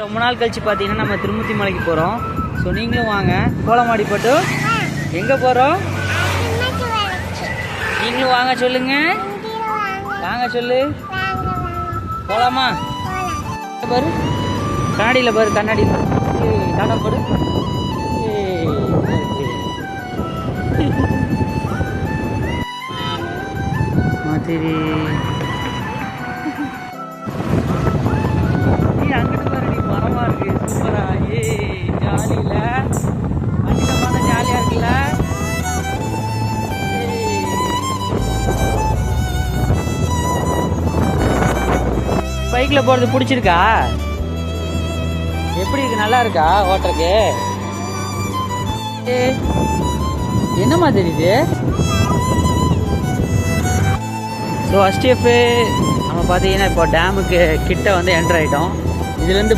ரொம்ப நாள் கழிச்சு பார்த்தீங்கன்னா நம்ம திருமூர்த்தி மலைக்கு போகிறோம். ஸோ நீங்களும் வாங்க. கோலமாடி போட்டு எங்கே போகிறோம்? நீங்களும் வாங்க சொல்லுங்க. வாங்க சொல்லு. போகலாமா? பாரு கண்ணாடியில் பாரு, கண்ணாடியில் டாடா பாரு. மாதிரி அங்கிட்டு பாரு, நீ மரமா இருக்கு சூப்பரா. ஜாலியில அதிகமான ஜாலியா இருக்குல்ல. பைக்ல போறது பிடிச்சிருக்கா? எப்படி இருக்கு? நல்லா இருக்கா ஓட்டுறக்கு? என்னமா தெரியுது? ஸோ HTF நம்ம பார்த்தீங்கன்னா இப்போ டேமுக்கு கிட்ட வந்து என்டர் ஆகிட்டோம். இதுலேருந்து